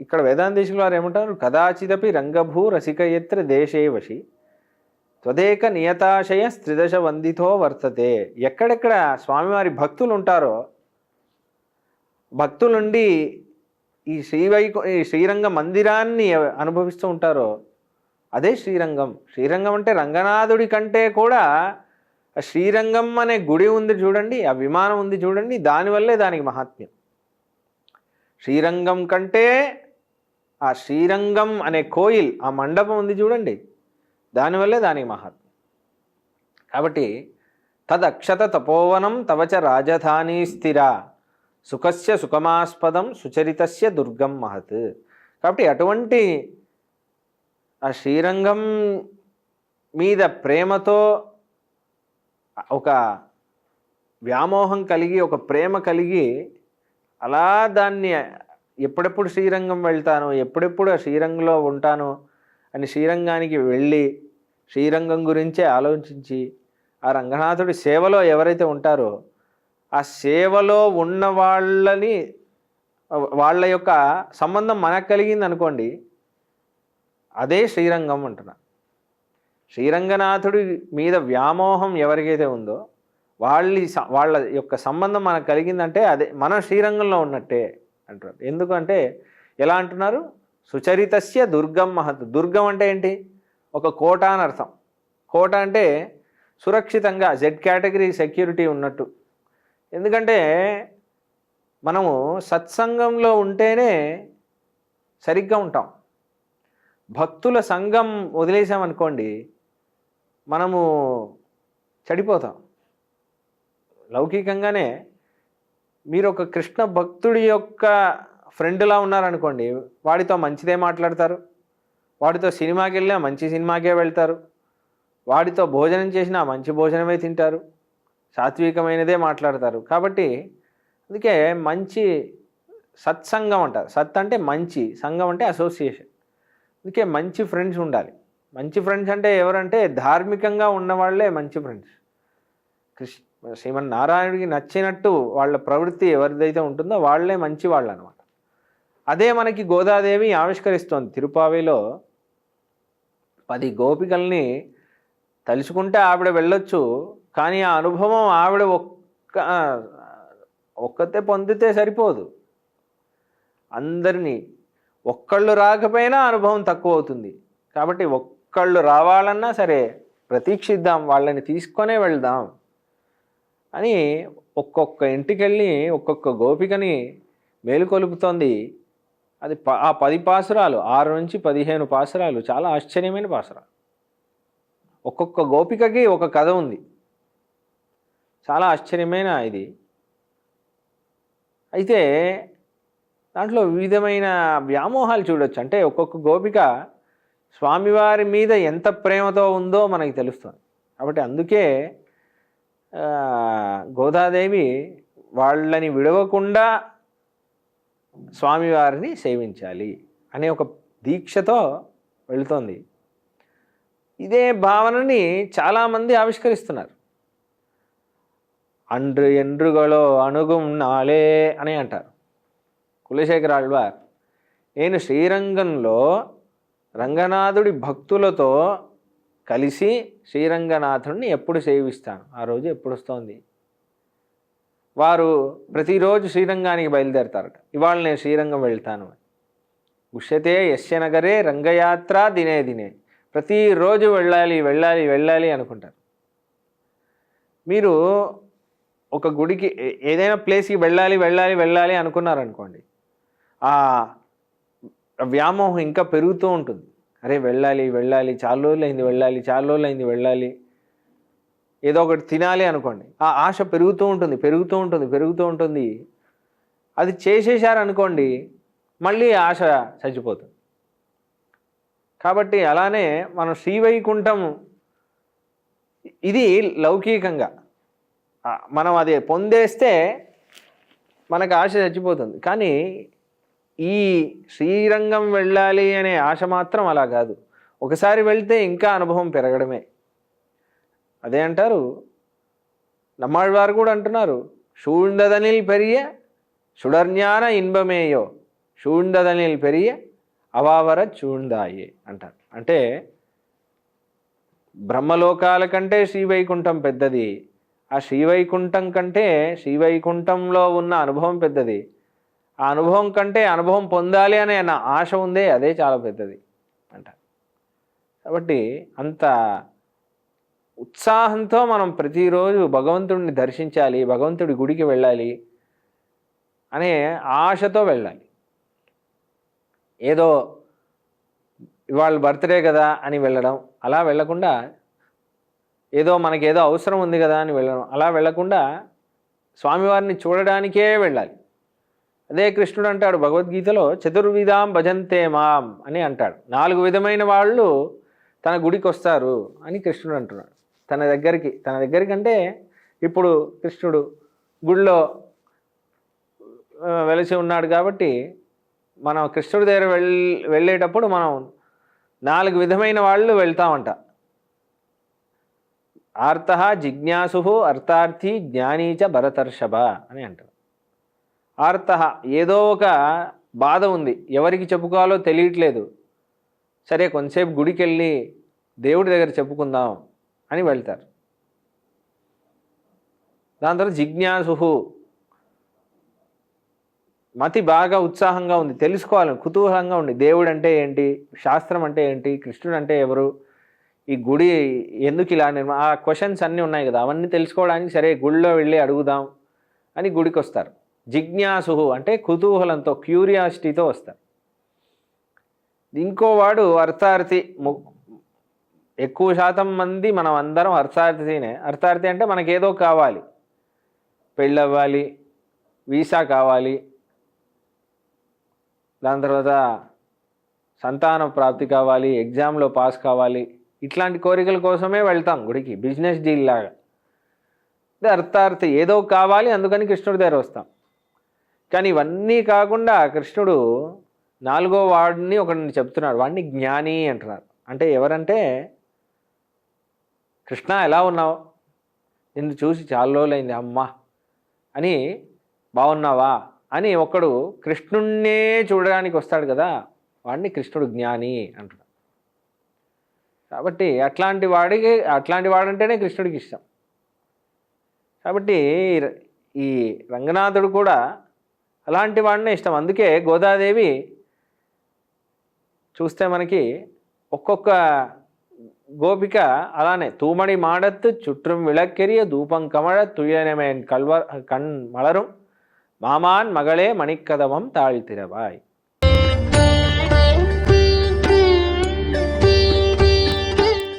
ఇక్కడ వేదాంతేశులు వారు ఏమంటారు, కదాచిదపి రంగభూ రసికయత్ర దేశే వశి త్వదేక నియతాశయ స్త్రిదశ వందితో వర్తతే. ఎక్కడెక్కడ స్వామివారి భక్తులు ఉంటారో, భక్తులుండి ఈ ఈ శ్రీరంగ మందిరాన్ని అనుభవిస్తూ ఉంటారో అదే శ్రీరంగం. శ్రీరంగం అంటే రంగనాథుడి కంటే కూడా శ్రీరంగం అనే గుడి ఉంది చూడండి, ఆ విమానం ఉంది చూడండి, దానివల్లే దానికి మహాత్మ్యం. శ్రీరంగం కంటే ఆ శ్రీరంగం అనే కోయిల్, ఆ మండపం ఉంది చూడండి, దానివల్లే దానికి మహాత్మ్యం. కాబట్టి తదక్షత తపోవనం తవచ రాజధానీ స్థిర సుఖస్య సుఖమాస్పదం సుచరితస్య దుర్గం మహత్. కాబట్టి అటువంటి ఆ శ్రీరంగం మీద ప్రేమతో ఒక వ్యామోహం కలిగి, ఒక ప్రేమ కలిగి, అలా దాన్ని ఎప్పుడెప్పుడు శ్రీరంగం వెళ్తాను, ఎప్పుడెప్పుడు ఆ శ్రీరంగంలో ఉంటాను అని శ్రీరంగానికి వెళ్ళి శ్రీరంగం గురించే ఆలోచించి ఆ రంగనాథుడి సేవలో ఎవరైతే ఉంటారో ఆ సేవలో ఉన్న వాళ్ళ యొక్క సంబంధం మనకు కలిగింది అనుకోండి, అదే శ్రీరంగం అంటున్నా. శ్రీరంగనాథుడి మీద వ్యామోహం ఎవరికైతే ఉందో వాళ్ళ యొక్క సంబంధం మనకు కలిగిందంటే అదే మన శ్రీరంగంలో ఉన్నట్టే అంటారు. ఎందుకంటే ఎలా అంటున్నారు, సుచరితస్య దుర్గం మహత్. దుర్గం అంటే ఏంటి, ఒక కోట అని అర్థం. కోట అంటే సురక్షితంగా జెడ్ కేటగిరీ సెక్యూరిటీ ఉన్నట్టు. ఎందుకంటే మనము సత్సంగంలో ఉంటేనే సరిగ్గా ఉంటాం. భక్తుల సంఘం వదిలేసామనుకోండి మనము చెడిపోతాం. లౌకికంగానే మీరు ఒక కృష్ణ భక్తుడి యొక్క ఫ్రెండ్లా ఉన్నారనుకోండి, వాడితో మంచిదే మాట్లాడతారు, వాడితో సినిమాకి వెళ్ళినా మంచి సినిమాకే వెళ్తారు, వాడితో భోజనం చేసినా మంచి భోజనమే తింటారు, సాత్వికమైనదే మాట్లాడతారు. కాబట్టి అందుకే మంచి సత్సంగం అంటారు. సత్ అంటే మంచి, సంఘం అంటే అసోసియేషన్. అందుకే మంచి ఫ్రెండ్స్ ఉండాలి. మంచి ఫ్రెండ్స్ అంటే ఎవరంటే ధార్మికంగా ఉన్నవాళ్లే మంచి ఫ్రెండ్స్. శ్రీమన్నారాయణుడికి నచ్చినట్టు వాళ్ళ ప్రవృత్తి ఎవరిదైతే ఉంటుందో వాళ్ళే మంచి వాళ్ళు అనమాట. అదే మనకి గోదాదేవి ఆవిష్కరిస్తోంది. తిరుపావిలో 10 గోపికల్ని తలుచుకుంటే ఆవిడ వెళ్ళొచ్చు, కానీ ఆ అనుభవం ఆవిడ ఒక్కతే పొందితే సరిపోదు. అందరినీ ఒక్కళ్ళు రాకపోయినా అనుభవం తక్కువ అవుతుంది. కాబట్టి ఒక్కళ్ళు రావాలన్నా సరే ప్రతీక్షిద్దాం, వాళ్ళని తీసుకొనే వెళ్దాం అని ఒక్కొక్క ఇంటికి వెళ్ళి ఒక్కొక్క గోపికని మేలుకొలుపుతోంది. అది ఆ 10 పాసురాలు, 6 నుంచి 15 పాసురాలు, చాలా ఆశ్చర్యమైన పాసురాలు. ఒక్కొక్క గోపికకి ఒక కథ ఉంది. చాలా ఆశ్చర్యమైన ఇది. అయితే దాంట్లో వివిధమైన వ్యామోహాలు చూడొచ్చు. అంటే ఒక్కొక్క గోపిక స్వామివారి మీద ఎంత ప్రేమతో ఉందో మనకి తెలుస్తుంది. కాబట్టి అందుకే గోదాదేవి వాళ్ళని విడవకుండా స్వామివారిని సేవించాలి అనే ఒక దీక్షతో వెళుతోంది. ఇదే భావనని చాలామంది ఆవిష్కరిస్తున్నారు. అండ్రు ఎండ్రుగలో అణుగుం నాలే అని అంటారు కులశేఖర ఆళ్వార్. నేను శ్రీరంగంలో రంగనాథుడి భక్తులతో కలిసి శ్రీరంగనాథుడిని ఎప్పుడు సేవిస్తాను, ఆ రోజు ఎప్పుడు వస్తోంది. వారు ప్రతిరోజు శ్రీరంగానికి బయలుదేరతారట. ఇవాళ నేను శ్రీరంగం వెళ్తాను. ఉష్యతే యస్య నగరే రంగయాత్ర దినే దినే. ప్రతిరోజు వెళ్ళాలి వెళ్ళాలి వెళ్ళాలి అనుకుంటారు. మీరు ఒక గుడికి ఏదైనా ప్లేస్కి వెళ్ళాలి వెళ్ళాలి వెళ్ళాలి అనుకున్నారనుకోండి, ఆ వ్యామోహం ఇంకా పెరుగుతూ ఉంటుంది. అరే వెళ్ళాలి వెళ్ళాలి, చాలా రోజులైంది వెళ్ళాలి, చాలా రోజులైంది వెళ్ళాలి. ఏదో ఒకటి తినాలి అనుకోండి, ఆ ఆశ పెరుగుతూ ఉంటుంది పెరుగుతూ ఉంటుంది పెరుగుతూ ఉంటుంది. అది చేసేసారనుకోండి మళ్ళీ ఆశ చచ్చిపోతుంది. కాబట్టి అలానే మనం శ్రీవైకుంఠం ఇది లౌకికంగా మనం అది పొందేస్తే మనకు ఆశ చచ్చిపోతుంది. కానీ ఈ శ్రీరంగం వెళ్ళాలి అనే ఆశ మాత్రం అలా కాదు. ఒకసారి వెళ్తే ఇంకా అనుభవం పెరగడమే. అదే అంటారు నమ్మాళ్ళవారు కూడా అంటున్నారు, షూండదనిల్ పెరియ సుడర్జ్ఞాన ఇన్బమేయో సూழ்ந்தదనిల్ పెరియ అవావర చూందాయే అంటారు. అంటే బ్రహ్మలోకాల కంటే శ్రీవైకుంఠం పెద్దది, ఆ శ్రీవైకుంఠం కంటే శ్రీవైకుంఠంలో ఉన్న అనుభవం పెద్దది, ఆ అనుభవం కంటే అనుభవం పొందాలి అనే నా ఆశ ఉందే అదే చాలా పెద్దది అంటారు. కాబట్టి అంత ఉత్సాహంతో మనం ప్రతిరోజు భగవంతుడిని దర్శించాలి, భగవంతుడి గుడికి వెళ్ళాలి అనే ఆశతో వెళ్ళాలి. ఏదో ఇవాళ బర్త్డే కదా అని వెళ్ళడం అలా వెళ్ళకుండా, ఏదో మనకేదో అవసరం ఉంది కదా అని వెళ్ళడం అలా వెళ్ళకుండా స్వామివారిని చూడడానికే వెళ్ళాలి. అదే కృష్ణుడు అంటాడు భగవద్గీతలో, చతుర్విధాం భజంతే మాం అని అంటాడు. 4 విధమైన వాళ్ళు తన గుడికి వస్తారు అని కృష్ణుడు అంటున్నాడు. తన దగ్గరికి అంటే ఇప్పుడు కృష్ణుడు గుడిలో వెలిసి ఉన్నాడు కాబట్టి మనం కృష్ణుడి దగ్గర వెళ్ళేటప్పుడు మనం 4 విధమైన వాళ్ళు వెళ్తామంట. ఆర్త, జిజ్ఞాసు, అర్థార్థి, జ్ఞానీచ భరతర్షభ అని అంటారు. ఆర్త, ఏదో ఒక బాధ ఉంది, ఎవరికి చెప్పుకోవాలో తెలియట్లేదు, సరే కొంతసేపు గుడికి వెళ్ళి దేవుడి దగ్గర చెప్పుకుందాం అని వెళ్తారు. దాని తర్వాత జిజ్ఞాసు, మతి బాగా ఉత్సాహంగా ఉంది, తెలుసుకోవాలని కుతూహలంగా ఉంది, దేవుడు అంటే ఏంటి, శాస్త్రం అంటే ఏంటి, కృష్ణుడు అంటే ఎవరు, ఈ గుడి ఎందుకు ఇలా ఆ క్వశ్చన్స్ అన్నీ ఉన్నాయి కదా, అవన్నీ తెలుసుకోవడానికి సరే గుడిలో వెళ్ళి అడుగుదాం అని గుడికి వస్తారు. జిజ్ఞాసు అంటే కుతూహలంతో క్యూరియాసిటీతో వస్తారు. ఇంకోవాడు అర్థార్థి. ఎక్కువ శాతం మంది మనం అందరం అర్థార్థినే. అర్థార్థి అంటే మనకేదో కావాలి, పెళ్ళవ్వాలి, వీసా కావాలి, దాని తర్వాత సంతాన ప్రాప్తి కావాలి, ఎగ్జామ్లో పాస్ కావాలి, ఇట్లాంటి కోరికల కోసమే వెళ్తాం గుడికి, బిజినెస్ డీల్ లాగా. ఇది అర్థార్థి, ఏదో కావాలి అందుకని కృష్ణుడి దగ్గర వస్తాం. కానీ ఇవన్నీ కాకుండా కృష్ణుడు 4వ వాడిని ఒకడిని చెప్తున్నాడు, వాడిని జ్ఞాని అంటున్నారు. అంటే ఎవరంటే, కృష్ణ ఎలా ఉన్నావు, నిన్ను చూసి చాలా రోజులైంది అమ్మా అని, బాగున్నావా అని ఒకడు కృష్ణుణ్ణే చూడడానికి వస్తాడు కదా, వాడిని కృష్ణుడు జ్ఞాని అంటున్నాడు. కాబట్టి అట్లాంటి వాడంటేనే కృష్ణుడికి ఇష్టం. కాబట్టి ఈ రంగనాథుడు కూడా అలాంటి వాడినే ఇష్టం. అందుకే గోదాదేవి చూస్తే మనకి ఒక్కొక్క గోపిక అలానే తూమడి మాడత్తు చుట్rum విளக்கெரிய ధూపం కమళ துயனமேன் கண் மலரும் மாமான் மகளே மணிக்கதவம் தாழ்த்திரவாய்